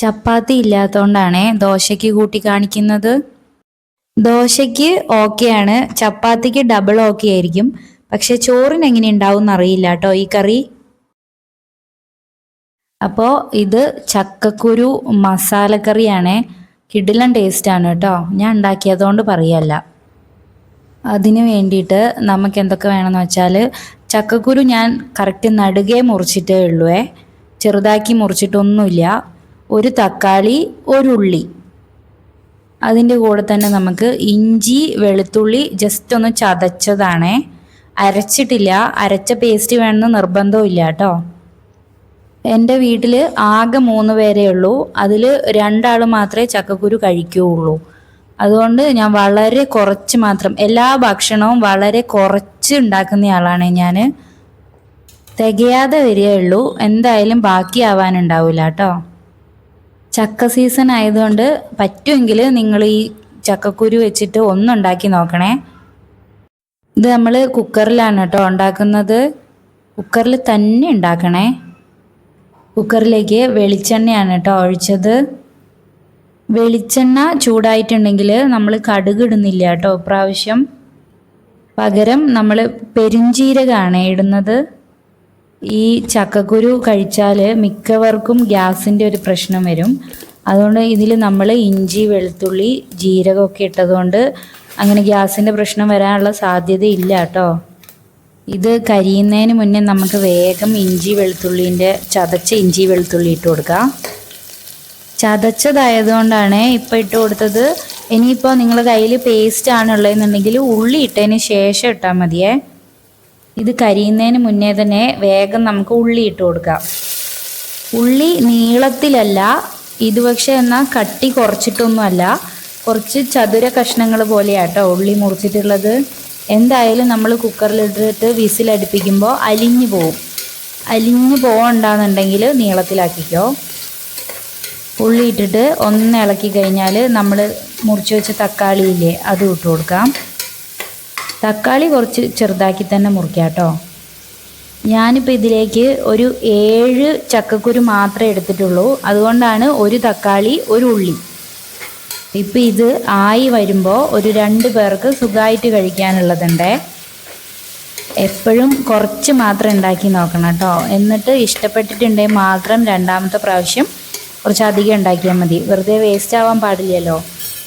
ചപ്പാത്തി ഇല്ലാത്തതുകൊണ്ടാണ് ദോശയ്ക്ക് കൂട്ടി കാണിക്കുന്നത്. ദോശയ്ക്ക് ഓക്കെയാണ്, ചപ്പാത്തിക്ക് ഡബിൾ ഓക്കെ ആയിരിക്കും. പക്ഷെ ചോറിന് എങ്ങനെ ഉണ്ടാവും എന്നറിയില്ല കേട്ടോ ഈ കറി. അപ്പോൾ ഇത് ചക്കക്കുരു മസാലക്കറിയാണ്. കിടിലൻ ടേസ്റ്റാണ് കേട്ടോ. ഞാൻ ഉണ്ടാക്കിയതുകൊണ്ട് പറയല്ല. അതിന് വേണ്ടിയിട്ട് നമുക്ക് എന്തൊക്കെ വേണമെന്ന് വെച്ചാൽ, ചക്കക്കുരു ഞാൻ കറക്റ്റ് നടുകെ മുറിച്ചിട്ടേ ഉള്ളൂ. ചെറുതാക്കി മുറിച്ചിട്ടൊന്നുമില്ല. ഒരു തക്കാളി, ഒരു ഉള്ളി, അതിൻ്റെ കൂടെ തന്നെ നമുക്ക് ഇഞ്ചി വെളുത്തുള്ളി ജസ്റ്റ് ഒന്ന് ചതച്ചതാണേ, അരച്ചിട്ടില്ല. അരച്ച പേസ്റ്റ് വേണമെന്ന് നിർബന്ധമില്ല കേട്ടോ. എൻ്റെ വീട്ടിൽ ആകെ 3 പേരേ ഉള്ളൂ. അതിൽ 2 ആൾ മാത്രമേ ചക്കക്കുരു കഴിക്കുകയുള്ളൂ. അതുകൊണ്ട് ഞാൻ വളരെ കുറച്ച് മാത്രം, എല്ലാ ഭക്ഷണവും വളരെ കുറച്ച് ഉണ്ടാക്കുന്നയാളാണ് ഞാൻ. തികയാതെ വരികയുള്ളൂ, എന്തായാലും ബാക്കിയാവാനുണ്ടാവില്ല കേട്ടോ. ചക്ക സീസൺ ആയതുകൊണ്ട് പറ്റുമെങ്കിൽ നിങ്ങൾ ഈ ചക്കക്കുരു വെച്ചിട്ട് ഒന്നുണ്ടാക്കി നോക്കണേ. ഇത് നമ്മൾ കുക്കറിലാണ് കേട്ടോ ഉണ്ടാക്കുന്നത്. കുക്കറിൽ തന്നെ ഉണ്ടാക്കണേ. കുക്കറിലേക്ക് വെളിച്ചെണ്ണയാണ് കേട്ടോ ഒഴിച്ചത്. വെളിച്ചെണ്ണ ചൂടായിട്ടുണ്ടെങ്കിൽ നമ്മൾ കടുക് ഇടുന്നില്ല കേട്ടോ ഇപ്രാവശ്യം. പകരം നമ്മൾ പെരുംജീരകമാണ് ഇടുന്നത്. ഈ ചക്കക്കുരു കഴിച്ചാൽ മിക്കവർക്കും ഗ്യാസിൻ്റെ ഒരു പ്രശ്നം വരും. അതുകൊണ്ട് ഇതിൽ നമ്മൾ ഇഞ്ചി വെളുത്തുള്ളി ജീരകമൊക്കെ ഇട്ടതുകൊണ്ട് അങ്ങനെ ഗ്യാസിൻ്റെ പ്രശ്നം വരാനുള്ള സാധ്യതയില്ല കേട്ടോ. ഇത് കരിയുന്നതിന് മുന്നേ നമുക്ക് വേഗം ചതച്ച ഇഞ്ചി വെളുത്തുള്ളി ഇട്ട് കൊടുക്കാം. ചതച്ചതായതുകൊണ്ടാണ് ഇപ്പോൾ ഇട്ട് കൊടുത്തത്. ഇനിയിപ്പോൾ നിങ്ങളുടെ കയ്യിൽ പേസ്റ്റ് ആണുള്ളതെന്നുണ്ടെങ്കിൽ ഉള്ളി ഇട്ടതിന് ശേഷം ഇട്ടാൽ മതിയേ. ഇത് കരിയുന്നതിന് മുന്നേ തന്നെ വേഗം നമുക്ക് ഉള്ളി ഇട്ട് കൊടുക്കാം. ഉള്ളി നീളത്തിലല്ല ഇത്, പക്ഷേ എന്നാൽ കട്ടി കുറച്ചിട്ടൊന്നുമല്ല, കുറച്ച് ചതുര കഷ്ണങ്ങൾ പോലെയാട്ടോ ഉള്ളി മുറിച്ചിട്ടുള്ളത്. എന്തായാലും നമ്മൾ കുക്കറിലിട്ടിട്ട് വിസിലടുപ്പിക്കുമ്പോൾ അലിഞ്ഞു പോകണ്ടെന്നുണ്ടെങ്കിൽ നീളത്തിലാക്കിക്കോ. ഉള്ളി ഇട്ടിട്ട് ഒന്ന് ഇളക്കി കഴിഞ്ഞാൽ നമ്മൾ മുറിച്ച് വെച്ച തക്കാളി ഇല്ലേ, അത് ഇട്ട് കൊടുക്കാം. തക്കാളി കുറച്ച് ചെറുതാക്കി തന്നെ മുറിക്കാം കേട്ടോ. ഞാനിപ്പോൾ ഇതിലേക്ക് ഒരു 7 ചക്കക്കുരു മാത്രമേ എടുത്തിട്ടുള്ളൂ. അതുകൊണ്ടാണ് ഒരു തക്കാളി ഒരു ഉള്ളി. ഇപ്പം ഇത് ആയി വരുമ്പോൾ ഒരു 2 പേർക്ക് സുഖമായിട്ട് കഴിക്കാനുള്ളതുണ്ട്. എപ്പോഴും കുറച്ച് മാത്രം ഉണ്ടാക്കി നോക്കണം കേട്ടോ. എന്നിട്ട് ഇഷ്ടപ്പെട്ടിട്ടുണ്ടെങ്കിൽ മാത്രം 2ാമത്തെ പ്രാവശ്യം കുറച്ചധികം ഉണ്ടാക്കിയാൽ മതി. വെറുതെ വേസ്റ്റ് ആവാൻ പാടില്ലല്ലോ.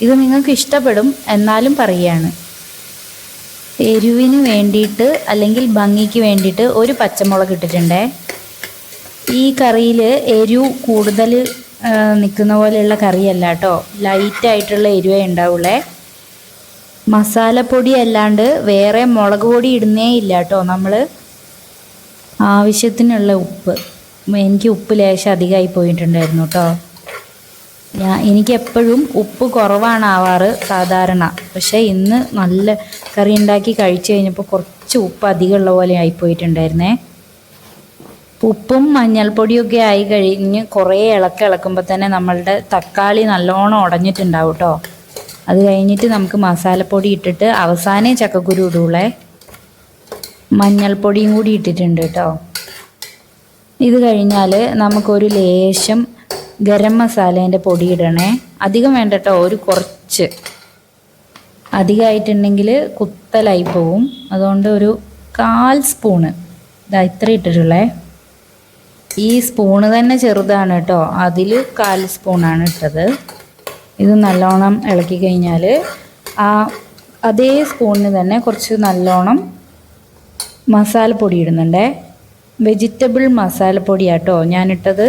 ഇത് നിങ്ങൾക്ക് ഇഷ്ടപ്പെടും, എന്നാലും പറയുകയാണ്. എരിവിന് വേണ്ടിയിട്ട് അല്ലെങ്കിൽ ഭംഗിക്ക് വേണ്ടിയിട്ട് ഒരു പച്ചമുളക് ഇട്ടിട്ടുണ്ട്. ഈ കറിയിൽ എരിവ് കൂടുതൽ നിൽക്കുന്ന പോലെയുള്ള കറിയല്ല കേട്ടോ. ലൈറ്റായിട്ടുള്ള എരിവേ ഉണ്ടാവുള്ളേ. മസാലപ്പൊടി അല്ലാണ്ട് വേറെ മുളക് പൊടി ഇടുന്നേ ഇല്ല കേട്ടോ നമ്മൾ. ആവശ്യത്തിനുള്ള ഉപ്പ്, എനിക്ക് ഉപ്പ് ലേശം അധികമായി പോയിട്ടുണ്ടായിരുന്നു കേട്ടോ. എനിക്കെപ്പോഴും ഉപ്പ് കുറവാണ് ആവാറ് സാധാരണ. പക്ഷേ ഇന്ന് നല്ല കറി ഉണ്ടാക്കി കഴിച്ചു കഴിഞ്ഞപ്പോൾ കുറച്ച് ഉപ്പ് അധികമുള്ള പോലെ ആയിപ്പോയിട്ടുണ്ടായിരുന്നേ. ഉപ്പും മഞ്ഞൾപ്പൊടിയൊക്കെ ആയി കഴിഞ്ഞ് കുറേ ഇളക്കുമ്പോൾ തന്നെ നമ്മളുടെ തക്കാളി നല്ലോണം ഉടഞ്ഞിട്ടുണ്ടാവും കേട്ടോ. അത് കഴിഞ്ഞിട്ട് നമുക്ക് മസാലപ്പൊടി ഇട്ടിട്ട് അവസാനേ ചക്കക്കുരു ഇടൂളേ. മഞ്ഞൾപ്പൊടിയും കൂടി ഇട്ടിട്ടുണ്ട് കേട്ടോ. ഇത് കഴിഞ്ഞാൽ നമുക്കൊരു ലേശം ഗരം മസാലേൻ്റെ പൊടി ഇടണേ. അധികം വേണ്ട കേട്ടോ, ഒരു കുറച്ച്. അധികമായിട്ടുണ്ടെങ്കിൽ കുത്തലായി പോവും. അതുകൊണ്ട് ഒരു 1/4 സ്പൂണ് ഇത്ര ഇട്ടിട്ടുള്ളേ. ഈ സ്പൂണ് തന്നെ ചെറുതാണ് കേട്ടോ, അതിൽ 1/4 സ്പൂണാണ് ഇട്ടത്. ഇത് നല്ലോണം ഇളക്കി കഴിഞ്ഞാൽ അതേ സ്പൂണിന് തന്നെ കുറച്ച് നല്ലോണം മസാലപ്പൊടി ഇടുന്നുണ്ടേ. വെജിറ്റബിൾ മസാലപ്പൊടിയാട്ടോ ഞാനിട്ടത്.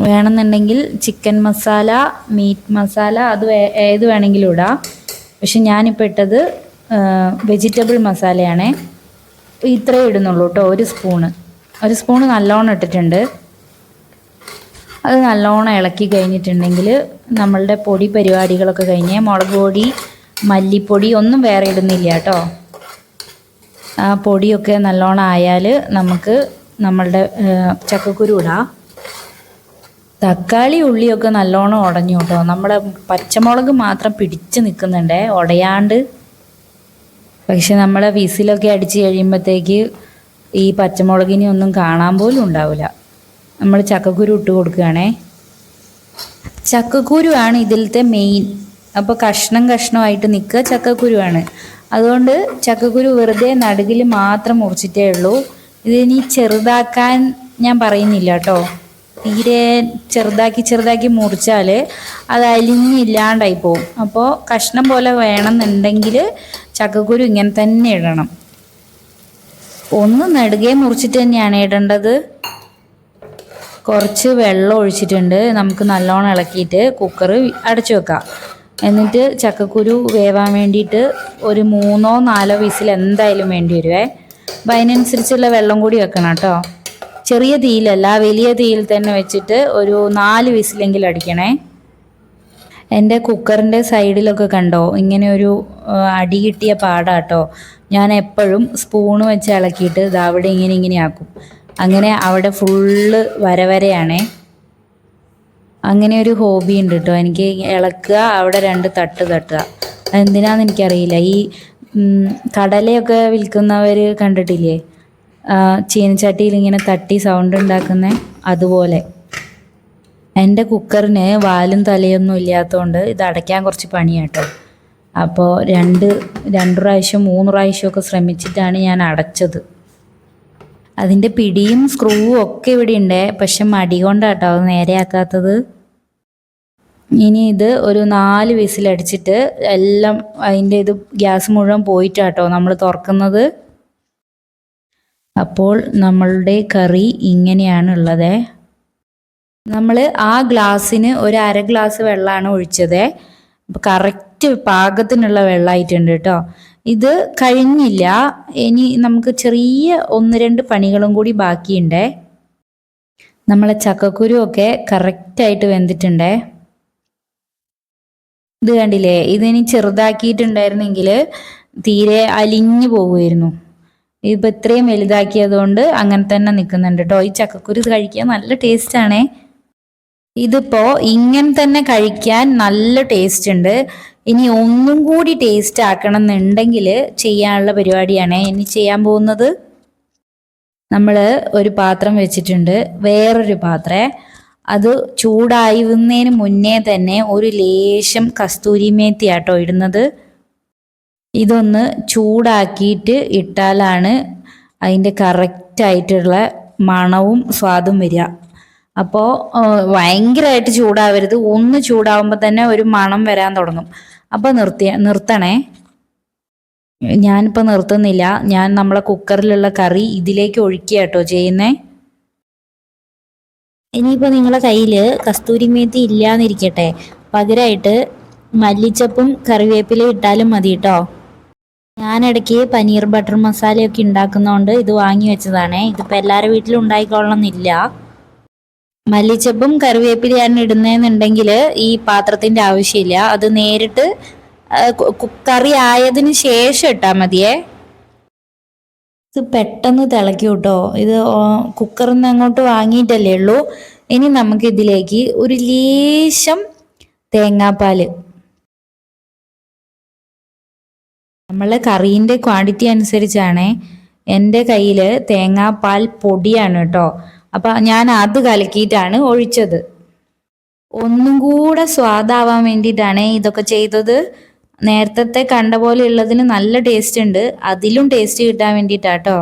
വേണമെന്നുണ്ടെങ്കിൽ ചിക്കൻ മസാല, മീറ്റ് മസാല, അത് ഏത് വേണമെങ്കിലും ഇടാം. പക്ഷെ ഞാനിപ്പോൾ ഇട്ടത് വെജിറ്റബിൾ മസാലയാണേ. ഇത്രയേ ഇടുന്നുള്ളൂ കേട്ടോ. ഒരു സ്പൂണ് നല്ലോണം ഇട്ടിട്ടുണ്ട്. അത് നല്ലോണം ഇളക്കി കഴിഞ്ഞിട്ടുണ്ടെങ്കിൽ നമ്മളുടെ പൊടി പരിപാടികളൊക്കെ കഴിഞ്ഞ് മുളക് പൊടി മല്ലിപ്പൊടി ഒന്നും വേറെ ഇടുന്നില്ല കേട്ടോ. ആ പൊടിയൊക്കെ നല്ലോണം ആയാൽ നമുക്ക് നമ്മളുടെ ചക്കക്കുരു ഇടാം. തക്കാളി ഉള്ളിയൊക്കെ നല്ലോണം ഉടഞ്ഞു കേട്ടോ. നമ്മുടെ പച്ചമുളക് മാത്രം പിടിച്ച് നിൽക്കുന്നുണ്ടേ, ഉടയാണ്ട്. പക്ഷെ നമ്മളെ വിസിലൊക്കെ അടിച്ച് കഴിയുമ്പോഴത്തേക്ക് ഈ പച്ചമുളകിനെ ഒന്നും കാണാൻ പോലും ഉണ്ടാവില്ല. നമ്മൾ ചക്കക്കുരു ഇട്ട് കൊടുക്കുകയാണേ. ചക്കക്കുരുവാണ് ഇതിലത്തെ മെയിൻ. അപ്പോൾ കഷ്ണം കഷ്ണമായിട്ട് നിൽക്കുക ചക്കക്കുരുവാണ്. അതുകൊണ്ട് ചക്കക്കുരു വെറുതെ നടുകിൽ മാത്രം മുറിച്ചിട്ടേ ഉള്ളൂ. ഇതിനി ചെറുതാക്കാൻ ഞാൻ പറയുന്നില്ല കേട്ടോ. തീരെ ചെറുതാക്കി മുറിച്ചാൽ അത് അലിഞ്ഞില്ലാണ്ടായി പോവും. അപ്പോൾ കഷ്ണം പോലെ വേണമെന്നുണ്ടെങ്കിൽ ചക്കക്കുരു ഇങ്ങനെ തന്നെ ഇടണം. ഒന്ന് നെടുകെ മുറിച്ചിട്ട് തന്നെയാണ് ഇടേണ്ടത്. കുറച്ച് വെള്ളം ഒഴിച്ചിട്ടുണ്ട്. നമുക്ക് നല്ലോണം ഇളക്കിയിട്ട് കുക്കർ അടച്ചു വെക്കാം. എന്നിട്ട് ചക്കക്കുരു വേവാൻ വേണ്ടിയിട്ട് ഒരു 3-4 വിസിൽ എന്തായാലും വേണ്ടി വരുവേ. അപ്പം അതിനനുസരിച്ചുള്ള വെള്ളം കൂടി വെക്കണം കേട്ടോ. ചെറിയ തീയിലല്ല, വലിയ തീയിൽ തന്നെ വെച്ചിട്ട് ഒരു 4 വിസിലെങ്കിലും അടിക്കണേ. എൻ്റെ കുക്കറിൻ്റെ സൈഡിലൊക്കെ കണ്ടോ ഇങ്ങനെ ഒരു അടി കിട്ടിയ പാടാട്ടോ. ഞാൻ എപ്പോഴും സ്പൂണ് വെച്ച് ഇളക്കിയിട്ട് ഇത് അവിടെ ഇങ്ങനെ ആക്കും. അങ്ങനെ അവിടെ ഫുള്ള് വരവരയാണേ. അങ്ങനെ ഒരു ഹോബി ഉണ്ട് കേട്ടോ എനിക്ക്. ഇളക്കുക, അവിടെ 2 തട്ട് തട്ടുക. എന്തിനാന്ന് എനിക്കറിയില്ല. ഈ കടലയൊക്കെ വിൽക്കുന്നവർ കണ്ടിട്ടില്ലേ, ചീനച്ചട്ടിയിൽ ഇങ്ങനെ തട്ടി സൗണ്ട് ഉണ്ടാക്കുന്നത്, അതുപോലെ. എൻ്റെ കുക്കറിന് വാലും തലയൊന്നും ഇല്ലാത്തതുകൊണ്ട് ഇത് അടയ്ക്കാൻ കുറച്ച് പണിയാട്ടോ. അപ്പോൾ 2 പ്രാവശ്യം 3 പ്രാവശ്യമൊക്കെ ശ്രമിച്ചിട്ടാണ് ഞാൻ അടച്ചത്. അതിൻ്റെ പിടിയും സ്ക്രൂവും ഒക്കെ ഇവിടെ ഉണ്ട്. പക്ഷെ മടി കൊണ്ടാട്ടോ അത് നേരെയാക്കാത്തത്. ഇനി ഇത് ഒരു 4 വിസിലടിച്ചിട്ട് എല്ലാം അതിൻ്റെ ഇത് ഗ്യാസ് മുഴുവൻ പോയിട്ടാട്ടോ നമ്മൾ തുറക്കുന്നത്. അപ്പോൾ നമ്മളുടെ കറി ഇങ്ങനെയാണുള്ളത്. നമ്മൾ ആ ഗ്ലാസ്സിന് ഒരു 1/2 ഗ്ലാസ് വെള്ളമാണ് ഒഴിച്ചത്. അപ്പോൾ കറക്റ്റ് പാകത്തിനുള്ള വെള്ളമായിട്ടുണ്ട് കേട്ടോ. ഇത് കഴിഞ്ഞില്ല, ഇനി നമുക്ക് ചെറിയ 1-2 പണികളും കൂടി ബാക്കിയുണ്ടേ. നമ്മളെ ചക്കക്കുരു ഒക്കെ കറക്റ്റായിട്ട് വെന്തിട്ടുണ്ടേ. ഇത് കണ്ടില്ലേ, ഇതിനി ചെറുതാക്കിയിട്ടുണ്ടായിരുന്നെങ്കിൽ തീരെ അലിഞ്ഞു പോകുമായിരുന്നു. ഇതിപ്പോൾ ഇത്രയും വലുതാക്കിയതുകൊണ്ട് അങ്ങനെ തന്നെ നിൽക്കുന്നുണ്ട് കേട്ടോ. ഈ ചക്കക്കുരു ഇത് കഴിക്കാൻ നല്ല ടേസ്റ്റാണേ. ഇതിപ്പോൾ ഇങ്ങനെ തന്നെ കഴിക്കാൻ നല്ല ടേസ്റ്റ് ഉണ്ട്. ഇനി ഒന്നും കൂടി ടേസ്റ്റ് ആക്കണം എന്നുണ്ടെങ്കിൽ ചെയ്യാനുള്ള പരിപാടിയാണ് ഇനി ചെയ്യാൻ പോകുന്നത്. നമ്മൾ ഒരു പാത്രം വെച്ചിട്ടുണ്ട്, വേറൊരു പാത്രം. അത് ചൂടാവുന്നതിന് മുന്നേ തന്നെ ഒരു ലേശം കസ്തൂരി മേത്തി ആട്ടോ ഇടുന്നത്. ഇതൊന്ന് ചൂടാക്കിയിട്ട് ഇട്ടാലാണ് അതിൻ്റെ കറക്റ്റായിട്ടുള്ള മണവും സ്വാദും വരിക. അപ്പോൾ ഭയങ്കരമായിട്ട് ചൂടാവരുത്. ഒന്ന് ചൂടാവുമ്പോൾ തന്നെ ഒരു മണം വരാൻ തുടങ്ങും. അപ്പോൾ നിർത്തണേ. ഞാനിപ്പോൾ നിർത്തുന്നില്ല. ഞാൻ നമ്മളെ കുക്കറിലുള്ള കറി ഇതിലേക്ക് ഒഴിക്കുക കേട്ടോ ചെയ്യുന്നേ. ഇനിയിപ്പോൾ നിങ്ങളെ കയ്യിൽ കസ്തൂരി മേത്തി ഇല്ലാന്നിരിക്കട്ടെ, പകരമായിട്ട് മല്ലിച്ചപ്പും കറിവേപ്പിലയും ഇട്ടാലും മതി കേട്ടോ. ഞാനിടയ്ക്ക് പനീർ ബട്ടർ മസാലയൊക്കെ ഉണ്ടാക്കുന്നതുകൊണ്ട് ഇത് വാങ്ങി വെച്ചതാണേ. ഇതിപ്പോൾ എല്ലാവരുടെ വീട്ടിലും ഉണ്ടായിക്കൊള്ളണമെന്നില്ല. മല്ലിച്ചപ്പും കറിവേപ്പിലയാണ് ഇടുന്നതെന്നുണ്ടെങ്കിൽ ഈ പാത്രത്തിൻ്റെ ആവശ്യമില്ല. അത് നേരിട്ട് കറി ആയതിന് ശേഷം ഇട്ടാൽ മതിയേ. ഇത് പെട്ടെന്ന് തിളയ്ക്കും കേട്ടോ. ഇത് കുക്കറിൽ നിന്ന് അങ്ങോട്ട് വാങ്ങിയിട്ടല്ലേ ഉള്ളൂ. ഇനി നമുക്ക് ഇതിലേക്ക് ഒരു ലേശം തേങ്ങാപ്പാൽ, നമ്മളെ കറീൻ്റെ ക്വാണ്ടിറ്റി അനുസരിച്ചാണ്. എൻ്റെ കയ്യിൽ തേങ്ങാപ്പാൽ പൊടിയാണ് കേട്ടോ. അപ്പം ഞാൻ അത് കലക്കിയിട്ടാണ് ഒഴിച്ചത്. ഒന്നും കൂടെ സ്വാദാവാൻ വേണ്ടിയിട്ടാണ് ഇതൊക്കെ ചെയ്തത്. നേരത്തെ കണ്ട പോലെ ഉള്ളതിന് നല്ല ടേസ്റ്റ് ഉണ്ട്, അതിലും ടേസ്റ്റ് കിട്ടാൻ വേണ്ടിയിട്ടാട്ടോ.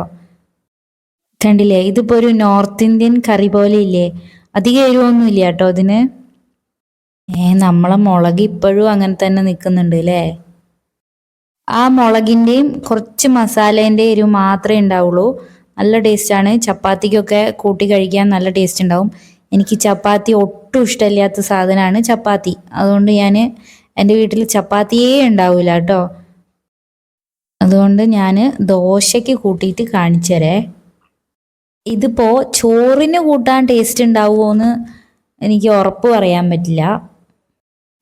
കണ്ടില്ലേ, ഇതിപ്പോൾ ഒരു നോർത്ത് ഇന്ത്യൻ കറി പോലെ ഇല്ലേ, അധികം എരിവൊന്നും ഇല്ല കേട്ടോ ഇതിന്. നമ്മളെ മുളക് ഇപ്പോഴും അങ്ങനെ തന്നെ നിൽക്കുന്നുണ്ട് അല്ലേ. ആ മുളകിൻ്റെയും കുറച്ച് മസാലേൻ്റെ എരിവ് മാത്രമേ ഉണ്ടാവുള്ളൂ. നല്ല ടേസ്റ്റാണ്. ചപ്പാത്തിക്കൊക്കെ കൂട്ടി കഴിക്കാൻ നല്ല ടേസ്റ്റ് ഉണ്ടാവും. എനിക്ക് ചപ്പാത്തി ഒട്ടും ഇഷ്ടമില്ലാത്ത സാധനമാണ് ചപ്പാത്തി. അതുകൊണ്ട് ഞാൻ എൻ്റെ വീട്ടിൽ ചപ്പാത്തിയേ ഉണ്ടാവില്ല കേട്ടോ. അതുകൊണ്ട് ഞാൻ ദോശയ്ക്ക് കൂട്ടിയിട്ട് കാണിച്ചു തരേ. ഇതിപ്പോൾ ചോറിന് കൂട്ടാൻ ടേസ്റ്റ് ഉണ്ടാവുമോ എന്ന് എനിക്ക് ഉറപ്പ് പറയാൻ പറ്റില്ല.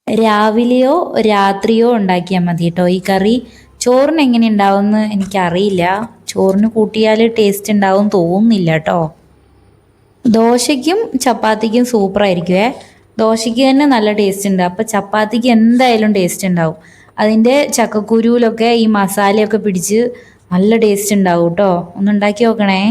രാവിലെയോ രാത്രിയോ ഉണ്ടാക്കിയാൽ മതി കേട്ടോ ഈ കറി. ചോറിന് എങ്ങനെ ഉണ്ടാവുമെന്ന് എനിക്കറിയില്ല. ചോറിന് കൂട്ടിയാൽ ടേസ്റ്റ് ഉണ്ടാവും തോന്നുന്നില്ല കേട്ടോ. ദോശയ്ക്കും ചപ്പാത്തിക്കും സൂപ്പറായിരിക്കുമേ. ദോശയ്ക്ക് തന്നെ നല്ല ടേസ്റ്റ് ഉണ്ട്. അപ്പോൾ ചപ്പാത്തിക്ക് എന്തായാലും ടേസ്റ്റ് ഉണ്ടാവും. അതിൻ്റെ ചക്കക്കുരുവിലൊക്കെ ഈ മസാലയൊക്കെ പിടിച്ച് നല്ല ടേസ്റ്റ് ഉണ്ടാവും കേട്ടോ. ഒന്ന് ഉണ്ടാക്കി നോക്കണേ.